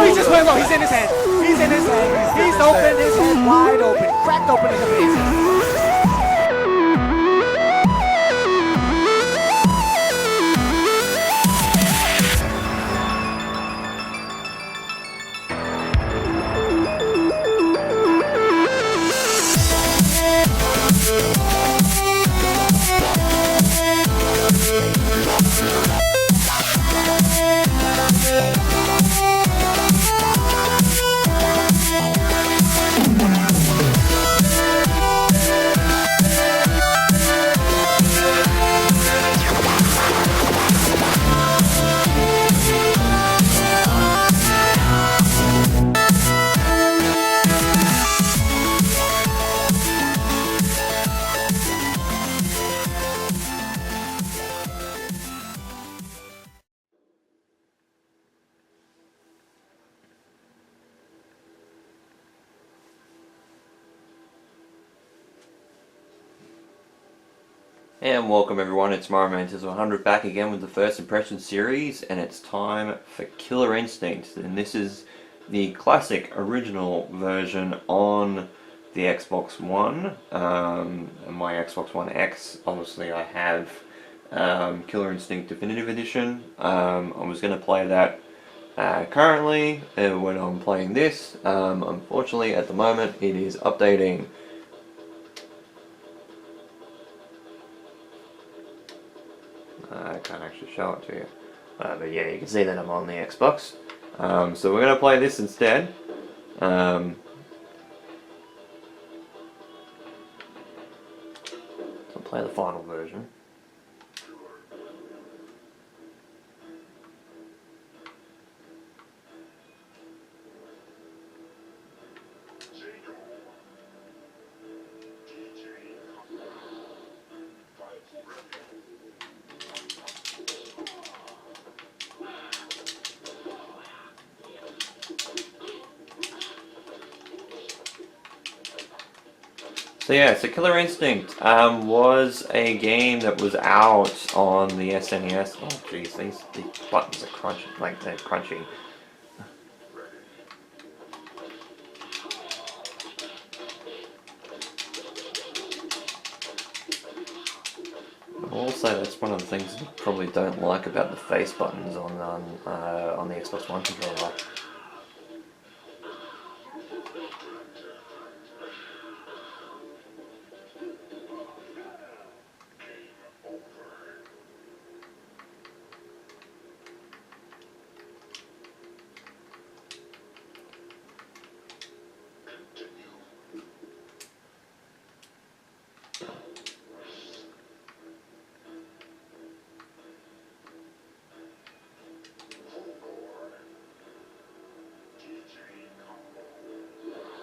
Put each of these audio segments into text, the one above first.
he just went low. He's in his head. He's in his head. He's open, his head wide open. Cracked open in the face. And welcome everyone, it's MarioMantis100 back again with the First Impression series, and it's time for Killer Instinct. And this is the classic original version on the Xbox One, and my Xbox One X. Obviously I have Killer Instinct Definitive Edition. I was going to play that currently when I'm playing this. Unfortunately at the moment it is updating. I can't actually show it to you, but yeah, you can see that I'm on the Xbox. So we're going to play this instead. I'll play the final version. So yeah, so Killer Instinct was a game that was out on the SNES. Oh jeez, these buttons are crunchy, like they're crunchy. Also, that's one of the things I probably don't like about the face buttons on the Xbox One controller.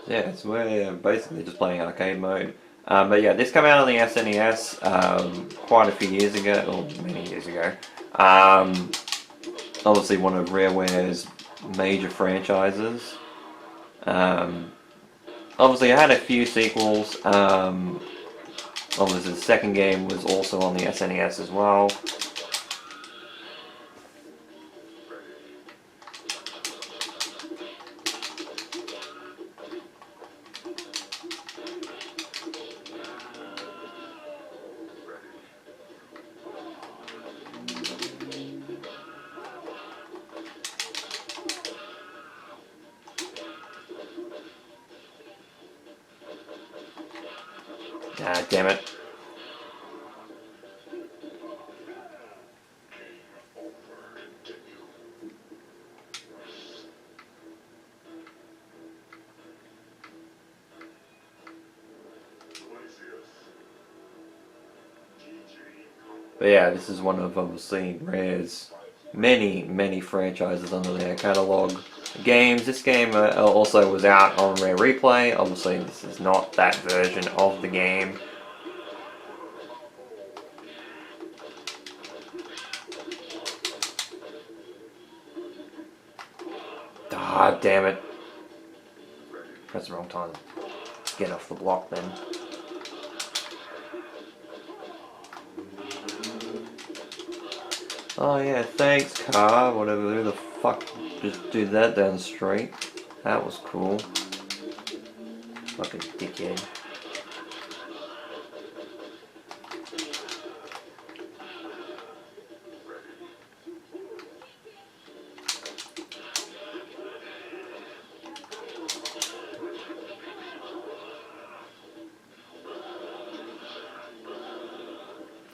Yeah, so we're basically just playing arcade mode. But yeah, this came out on the SNES quite a few years ago, or many years ago. Obviously one of Rareware's major franchises. Obviously I had a few sequels. Obviously the second game was also on the SNES as well. Ah, damn it. But yeah, this is one of obviously Rare's many franchises under their catalogue games. This game also was out on Rare Replay. Obviously this is not that version of the game. Ah, damn it. Press the wrong time. Get off the block then. Oh yeah, thanks car, whatever, who the fuck just do that down the street. That was cool. Fucking dickhead.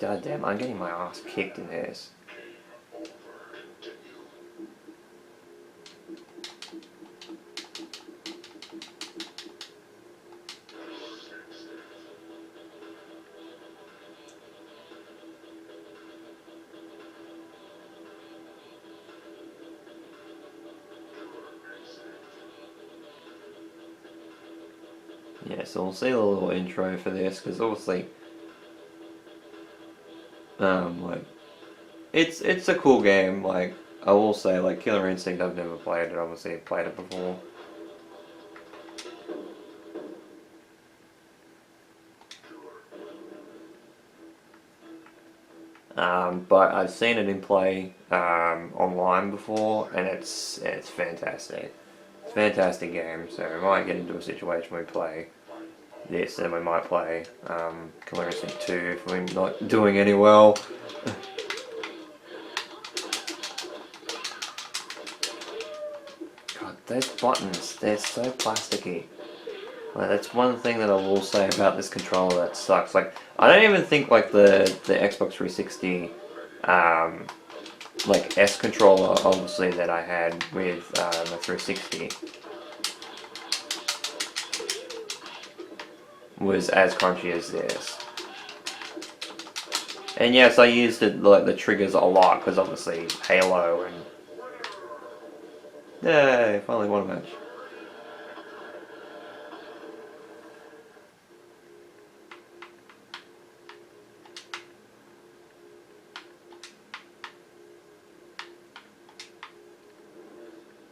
God damn, I'm getting my ass kicked in this. Yeah, so we'll see a little intro for this, because obviously, like, it's a cool game. Like, I will say, like, Killer Instinct, I've never played it. Obviously, I've played it before. But I've seen it in play online before, and it's fantastic. It's a fantastic game. So we might get into a situation where we play this, and we might play Killer Instinct 2 if we're not doing any well. God, those buttons, they're so plasticky. Like, that's one thing that I will say about this controller that sucks. Like, I don't even think like the Xbox 360 like S controller, obviously, that I had with the 360 was as crunchy as this. And yes, I used it, like, the triggers a lot, because obviously Halo and... Yay, finally won a match.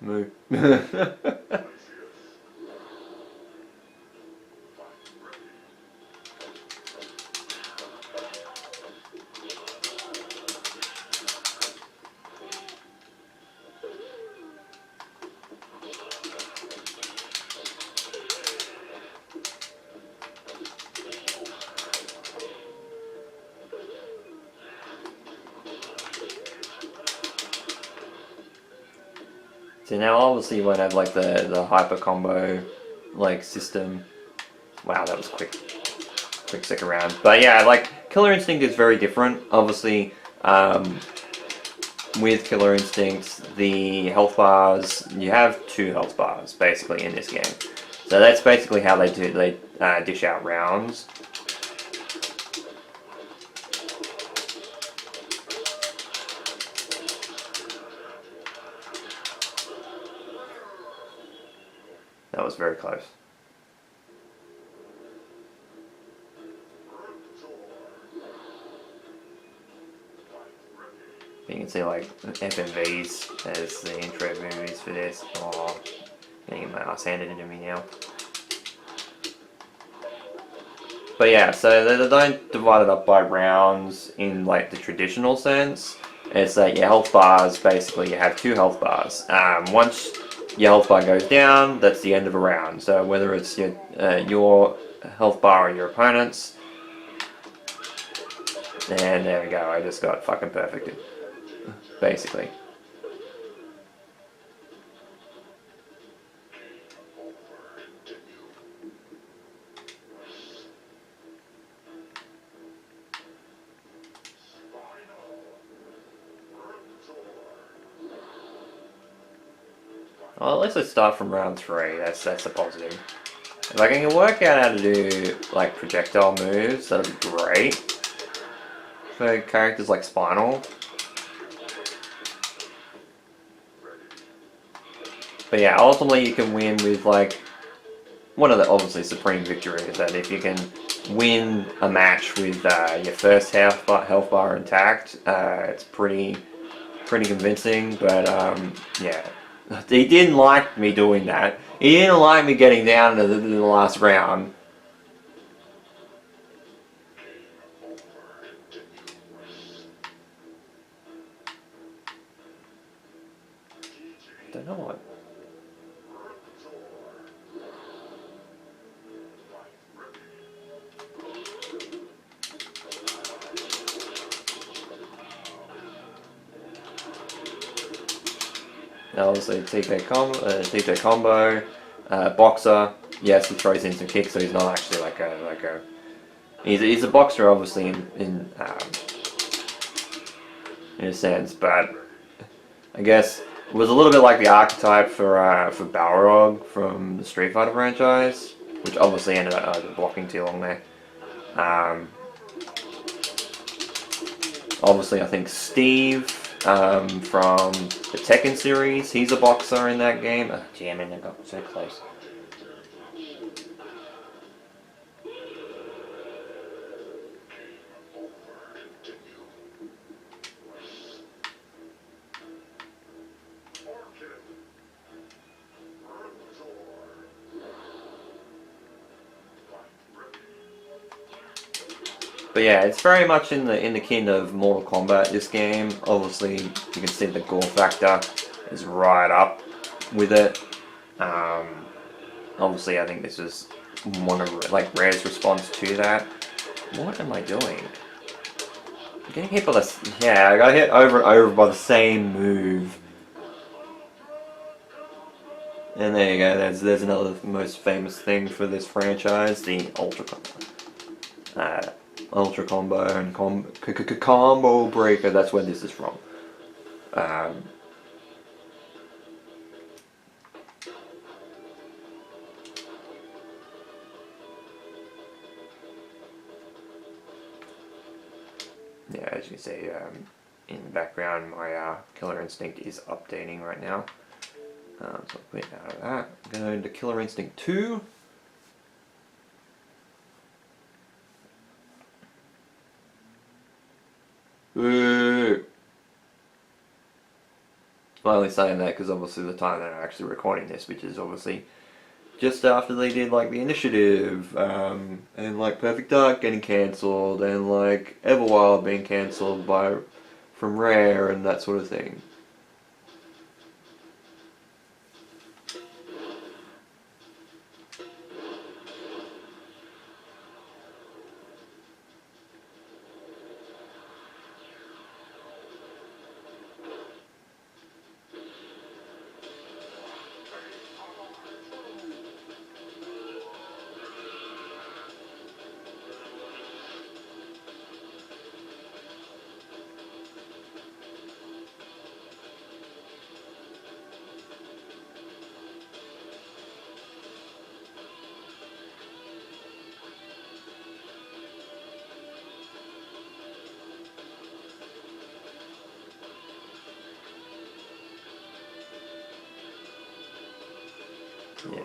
Move. So now obviously you won't have like the hyper combo like system. Wow, that was quick second round. But yeah, like Killer Instinct is very different. Obviously, with Killer Instinct, the health bars, you have 2 health bars basically in this game. So that's basically how they dish out rounds. That was very close. You can see like FMVs as the intro movies for this. Oh, getting my ass handed into me now. But yeah, so they don't divide it up by rounds in like the traditional sense. It's that your health bars, basically you have 2 health bars. Once your health bar goes down, that's the end of a round. So whether it's your health bar or your opponent's, and there we go, I just got fucking perfected. Basically. Well, at least let's start from round 3. That's a positive. If I can work out how to do like projectile moves, that'd be great for characters like Spinal. But yeah, ultimately you can win with like one of the obviously supreme victory is that if you can win a match with your first health bar intact, it's pretty convincing. But yeah, he didn't like me doing that. He didn't like me getting down to the last round. Don't know what. Obviously, TJ combo, boxer. Yes, he throws in some kicks, so he's not actually like a. He's a boxer, obviously in a sense, but I guess it was a little bit like the archetype for Balrog from the Street Fighter franchise, which obviously ended up blocking too long there. Obviously, I think Steve from the Tekken series, he's a boxer in that game. Oh, damn it, I got so close. But yeah, it's very much in the kin of Mortal Kombat, this game. Obviously, you can see the gore factor is right up with it. Obviously, I think this is one of Rare's response to that. What am I doing? I'm getting hit by the... Yeah, I got hit over and over by the same move. And there you go, there's another most famous thing for this franchise, the Ultra Combo and Combo Breaker, that's where this is from. Yeah, as you can see in the background, my Killer Instinct is updating right now. So I'll quit out of that. Going to Killer Instinct 2. Boo! I'm only saying that because obviously the time that I'm actually recording this, which is obviously just after they did like the Initiative, and like Perfect Dark getting cancelled, and like Everwild being cancelled from Rare and that sort of thing. Yeah.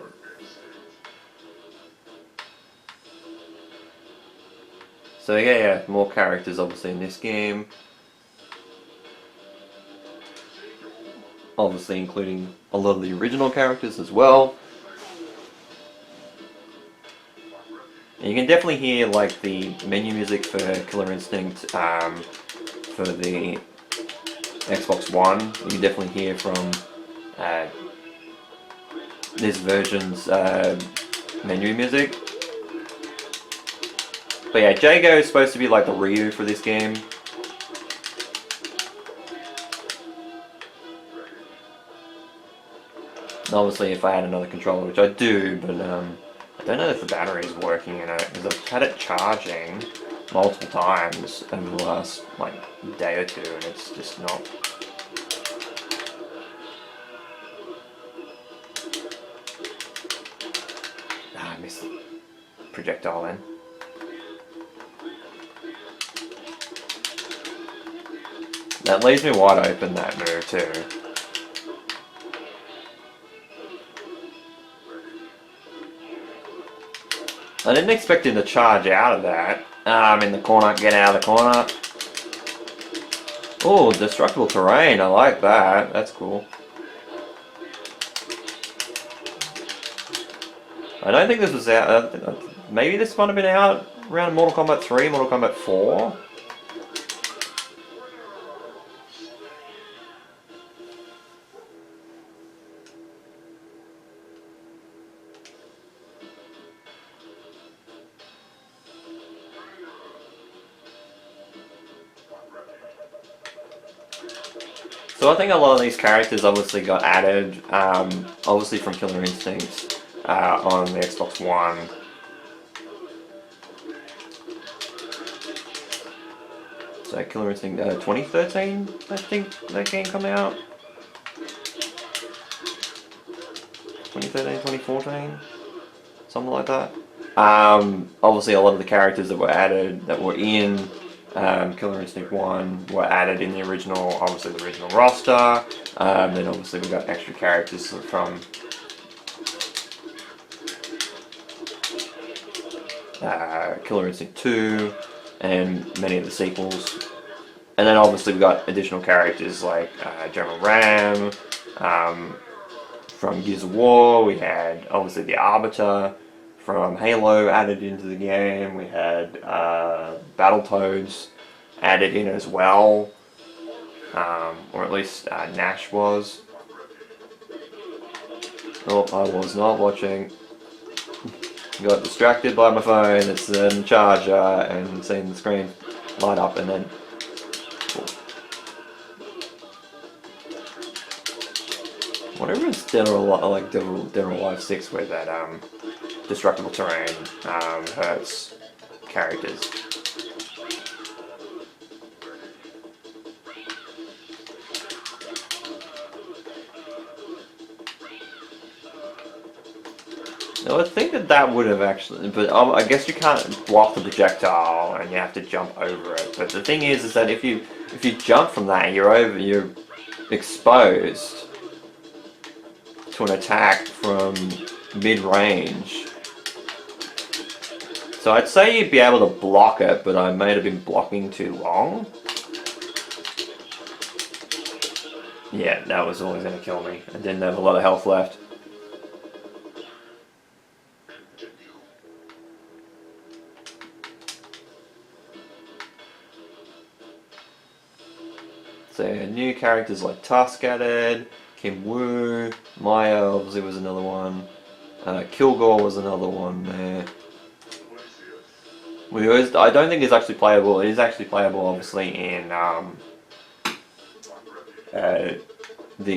So yeah, more characters obviously in this game. Obviously including a lot of the original characters as well. And you can definitely hear like the menu music for Killer Instinct for the Xbox One. You can definitely hear from this version's menu music. But yeah, Jago is supposed to be like the Ryu for this game. And obviously if I had another controller, which I do, but I don't know if the battery is working in it, because I've had it charging multiple times over the last like day or two, and it's just not. Ah, I missed the projectile then. That leaves me wide open, that move too. I didn't expect him to charge out of that. I'm in the corner, get out of the corner. Oh, destructible terrain, I like that. That's cool. I don't think this was out. Maybe this might have been out around Mortal Kombat 3, Mortal Kombat 4. So I think a lot of these characters obviously got added, obviously from Killer Instinct on the Xbox One. So Killer Instinct 2013, I think that game come out. 2013, 2014, something like that. Obviously a lot of the characters that were added, that were in Killer Instinct 1 were added in the original, obviously the original roster. Then obviously we got extra characters from Killer Instinct 2 and many of the sequels. And then obviously we got additional characters like General Ram, from Gears of War. We had obviously the Arbiter from Halo added into the game. We had Battletoads added in as well, or at least Nash was. Oh, I was not watching. Got distracted by my phone. It's in the charger and seeing the screen light up and then. Whatever is Dead or Alive 6 where that destructible terrain hurts characters. No, I think that would have actually, but I guess you can't block the projectile and you have to jump over it. But the thing is that if you jump from that, you're exposed to an attack from mid-range. So I'd say you'd be able to block it, but I may have been blocking too long. Yeah, that was always going to kill me. I didn't have a lot of health left. So new characters like Tusk added, Kim Woo, Maya obviously was another one, Kilgore was another one there. I don't think it's actually playable. It is actually playable obviously in the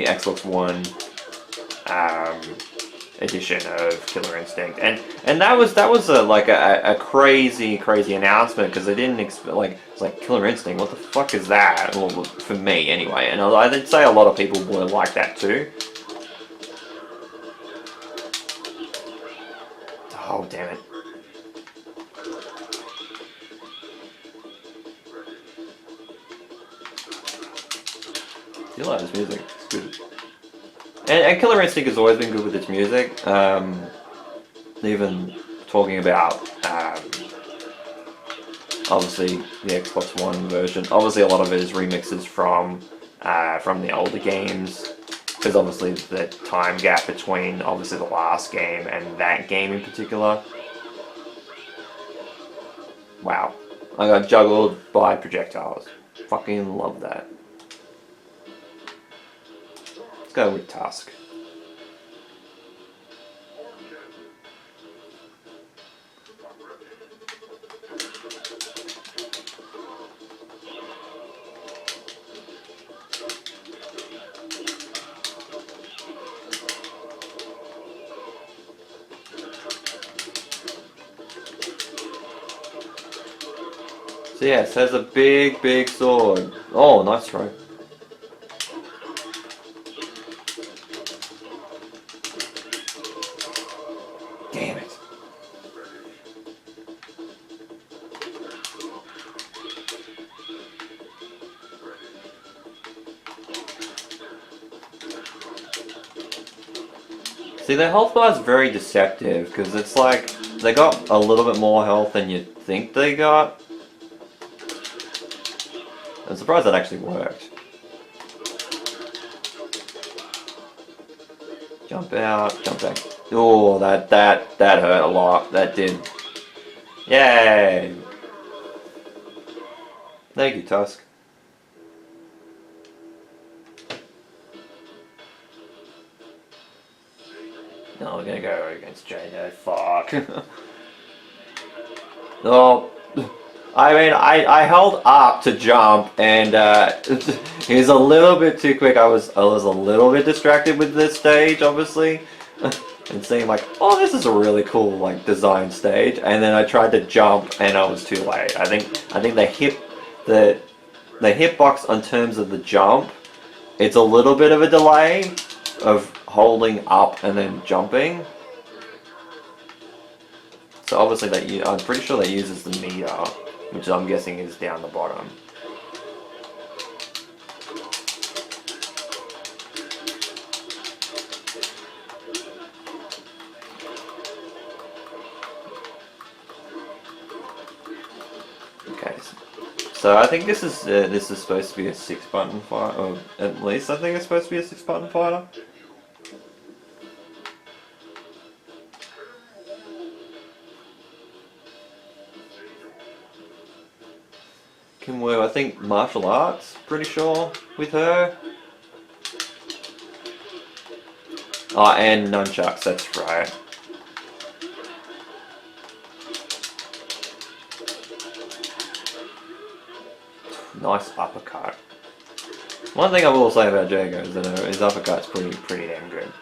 Xbox One edition of Killer Instinct, and that was a crazy announcement because they didn't expect, like, it's like Killer Instinct, what the fuck is that? Well, for me anyway, and I'd say a lot of people were like that too. Oh damn it. You like this music, it's good. And Killer Instinct has always been good with its music. Even talking about obviously the Xbox One version. Obviously, a lot of it is remixes from the older games, because obviously the time gap between obviously the last game and that game in particular. Wow, I got juggled by projectiles. Fucking love that. Let's go with Tusk. So yes, has a big sword. Oh, nice throw. Damn it. See, their health bar is very deceptive, because it's like, they got a little bit more health than you'd think they got. I'm surprised that actually worked. Jump out, jump back. Oh, that hurt a lot. That did. Yay! Thank you, Tusk. No, we're gonna go against Jado. Fuck. Oh, I mean, I held up to jump, and he was a little bit too quick. I was a little bit distracted with this stage, obviously, and seeing like, oh, this is a really cool like design stage. And then I tried to jump, and I was too late. I think the hitbox in terms of the jump, it's a little bit of a delay of holding up and then jumping. So obviously I'm pretty sure that uses the meter, which I'm guessing is down the bottom. Okay, so I think this is supposed to be a 6-button fighter, or at least I think it's supposed to be a 6-button fighter. Kim Woo, I think martial arts, pretty sure, with her. Oh, and nunchucks, that's right. Nice uppercut. One thing I will say about Jago is that his uppercut's pretty damn good.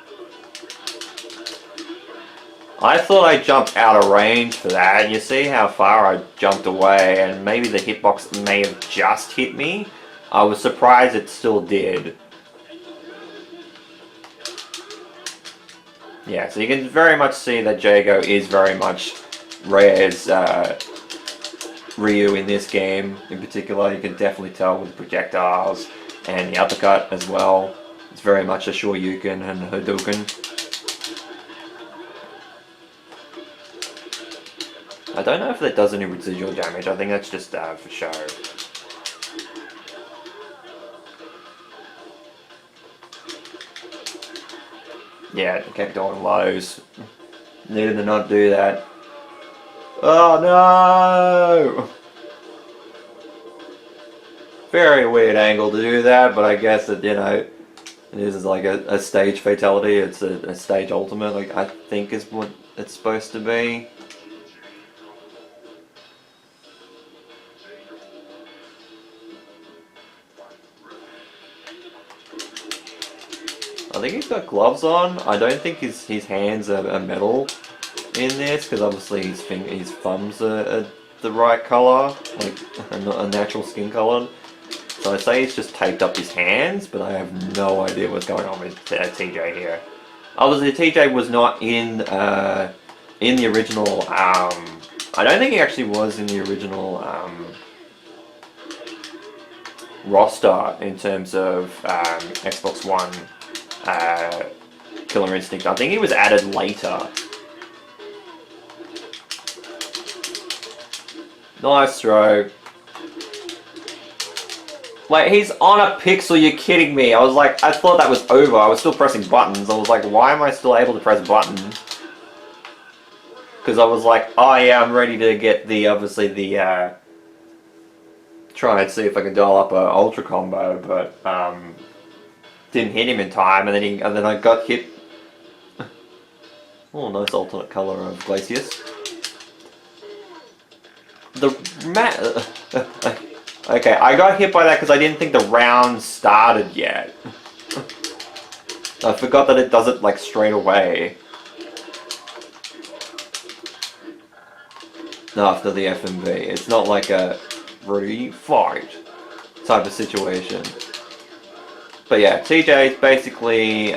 I thought I jumped out of range for that. You see how far I jumped away, and maybe the hitbox may have just hit me. I was surprised it still did. Yeah, so you can very much see that Jago is very much Rare's Ryu in this game. In particular, you can definitely tell with the projectiles and the uppercut as well. It's very much a Shoryuken and Hadouken. I don't know if that does any residual damage. I think that's just for show. Yeah, it kept doing lows. Needed to not do that. Oh no! Very weird angle to do that, but I guess that, you know, this is like a stage fatality. It's a stage ultimate, like I think is what it's supposed to be. I think he's got gloves on. I don't think his hands are metal in this, because obviously his thumbs are the right colour, like a natural skin colour. So I say he's just taped up his hands, but I have no idea what's going on with TJ here. Obviously TJ was not in the original. I don't think he actually was in the original roster in terms of Xbox One. Killer Instinct. I think he was added later. Nice throw. Like, he's on a pixel, you're kidding me. I was like, I thought that was over. I was still pressing buttons. I was like, why am I still able to press buttons? Because I was like, oh yeah, I'm ready to get the, obviously the, try and see if I can dial up a ultra combo, but, didn't hit him in time, and then I got hit. Oh, nice alternate color of Glacius. Okay, I got hit by that because I didn't think the round started yet. I forgot that it does it like straight away. After the FMV, it's not like a re-fight type of situation. But yeah, TJ is basically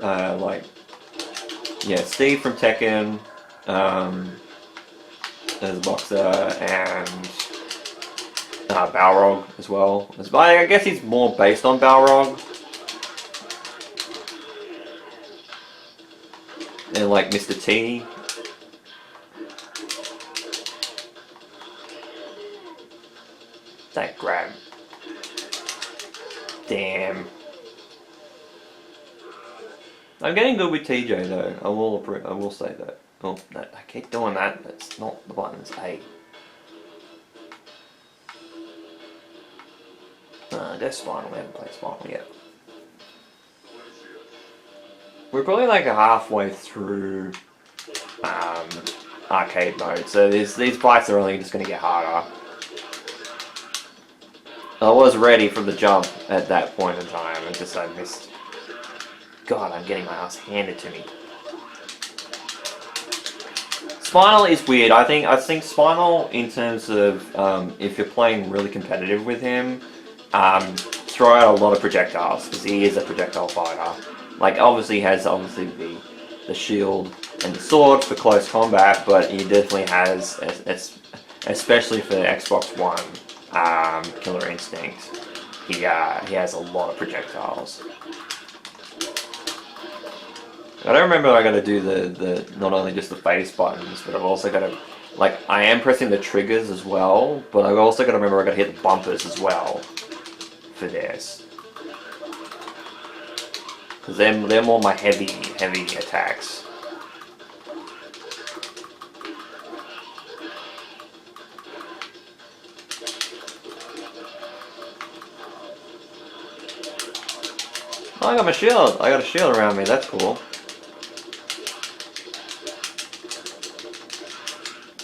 like, yeah, Steve from Tekken as a boxer, and Balrog as well. I guess he's more based on Balrog. And like Mr. T. That grab. Damn. I'm getting good with TJ though. I will say that. Oh, no, I keep doing that. That's not the buttons. A. Go Spinal. We haven't played Spinal yet. We're probably like halfway through arcade mode. So these fights are only just going to get harder. I was ready from the jump at that point in time, and just I missed. God, I'm getting my ass handed to me. Spinal is weird. I think Spinal, in terms of if you're playing really competitive with him, throw out a lot of projectiles because he is a projectile fighter. Like obviously he has the shield and the sword for close combat, but he definitely has, especially for Xbox One, Killer Instinct. He has a lot of projectiles. I don't remember I gotta do the not only just the face buttons, but I've also gotta, like, I am pressing the triggers as well, but I've also gotta remember I gotta hit the bumpers as well for this. Because they're more my heavy attacks. Oh, I got my shield. I got a shield around me, that's cool.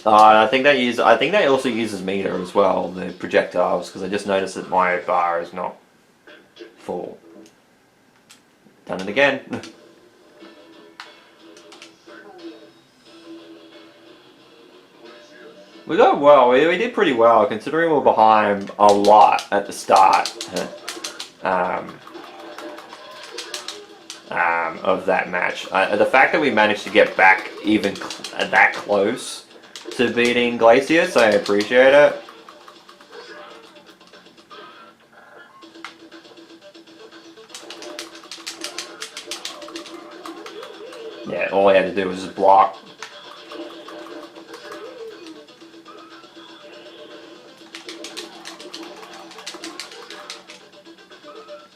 I think that also uses meter as well, the projectiles, because I just noticed that my bar is not full. Done it again. We got well. We did pretty well, considering we were behind a lot at the start of that match. The fact that we managed to get back even that close to beating Glacius, I appreciate it. Yeah, all I had to do was just block.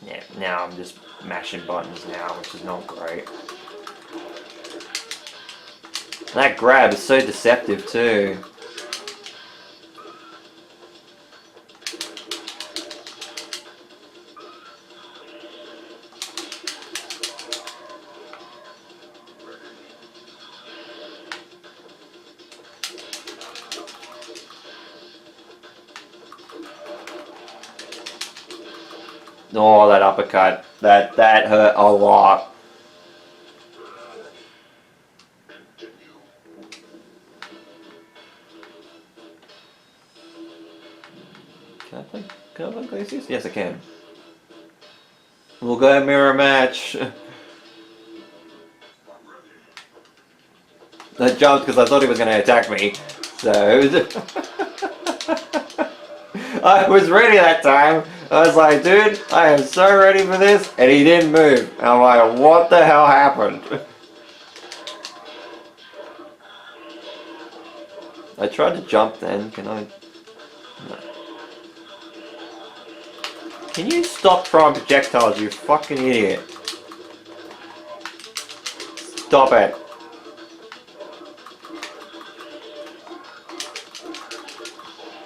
Yeah, now I'm just mashing buttons now, which is not great. That grab is so deceptive too. Oh, that uppercut. That hurt a lot. Can I play Glacius? Yes, I can. We'll go mirror match. I jumped because I thought he was going to attack me. So I was ready that time. I was like, dude, I am so ready for this. And he didn't move. And I'm like, what the hell happened? I tried to jump then. Can I? No. Can you stop throwing projectiles, you fucking idiot? Stop it.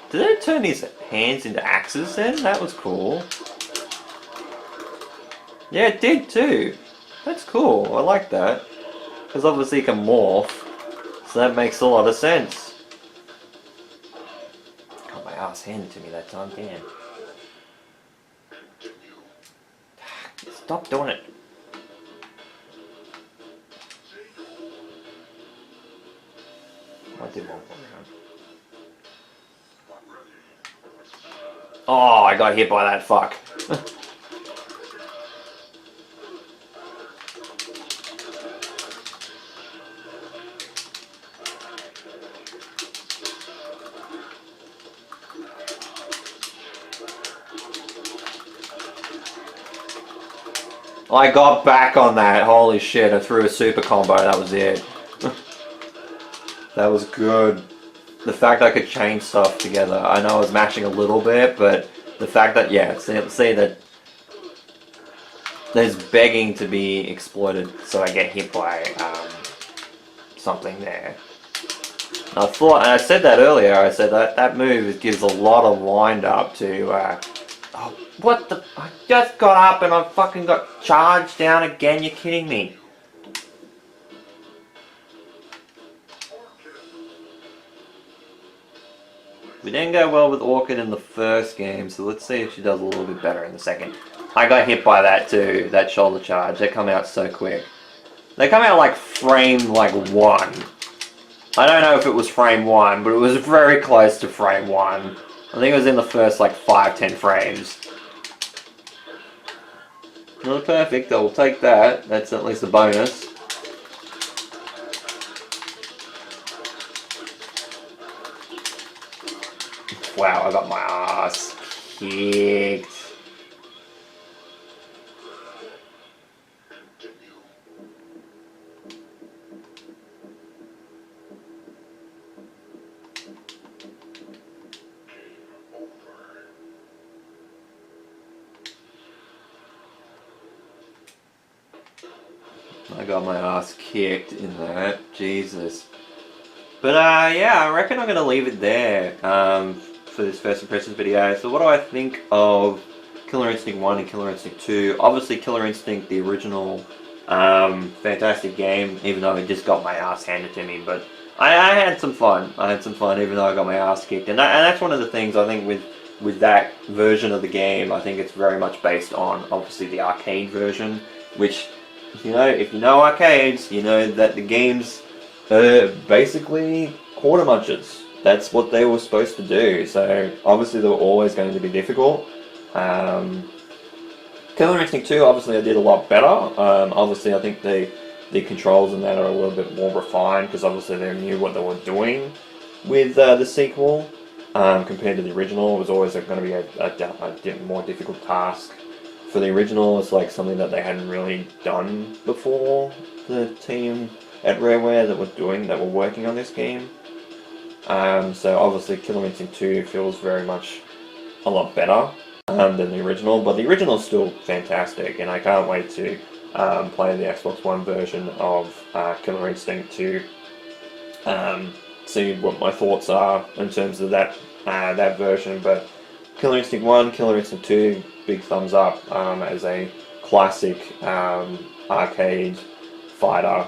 Did they turn his hands into axes then? That was cool. Yeah, it did too. That's cool. I like that. Because obviously he can morph. So that makes a lot of sense. Got my ass handed to me that time, damn. Stop doing it. I did one more round. Oh, I got hit by that fuck. I got back on that. Holy shit, I threw a super combo. That was it. That was good. The fact I could chain stuff together. I know I was mashing a little bit, but the fact that, yeah, see that there's begging to be exploited, so I get hit by something there. I thought, and I said that earlier, I said that move gives a lot of wind up to, oh, what the, I just got up and I fucking got charged down again, you're kidding me. We didn't go well with Orchid in the first game, so let's see if she does a little bit better in the second. I got hit by that too, that shoulder charge. They come out so quick. They come out like frame like 1. I don't know if it was frame 1, but it was very close to frame 1. I think it was in the first like 5-10 frames. Not perfect, I will take that. That's at least a bonus. Wow, I got my ass kicked. I got my ass kicked in that. Jesus. But yeah, I reckon I'm going to leave it there for this first impressions video. So what do I think of Killer Instinct 1 and Killer Instinct 2? Obviously Killer Instinct, the original, fantastic game, even though it just got my ass handed to me. But I had some fun. I had some fun even though I got my ass kicked. And that's one of the things I think with that version of the game. I think it's very much based on, obviously, the arcade version, which, you know, if you know arcades, you know that the games are basically quarter munchers. That's what they were supposed to do. So obviously they were always going to be difficult. Killer Instinct 2, obviously I did a lot better. Obviously I think the controls in that are a little bit more refined because obviously they knew what they were doing with the sequel. Compared to the original, it was always going to be a more difficult task. For the original, it's like something that they hadn't really done before, the team at Rareware that were working on this game. So obviously Killer Instinct 2 feels very much a lot better than the original, but the original is still fantastic, and I can't wait to play the Xbox One version of Killer Instinct to see what my thoughts are in terms of that version. But Killer Instinct 1, Killer Instinct 2, big thumbs up as a classic arcade fighter,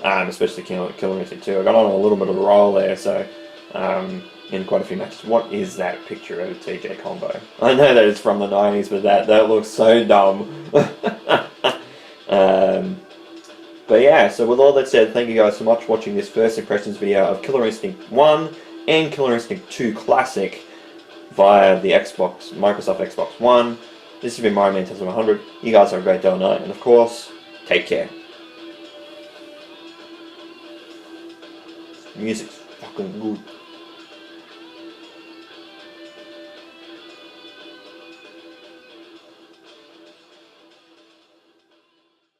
especially Killer Instinct 2. I got on a little bit of a roll there, so in quite a few matches. What is that picture of a TJ combo? I know that it's from the 90s, but that looks so dumb. But yeah, so with all that said, thank you guys so much for watching this first impressions video of Killer Instinct 1 and Killer Instinct 2 Classic via the Microsoft Xbox One. This has been Mario Man 100. You guys have a great day or night, and of course, take care. Music's fucking good.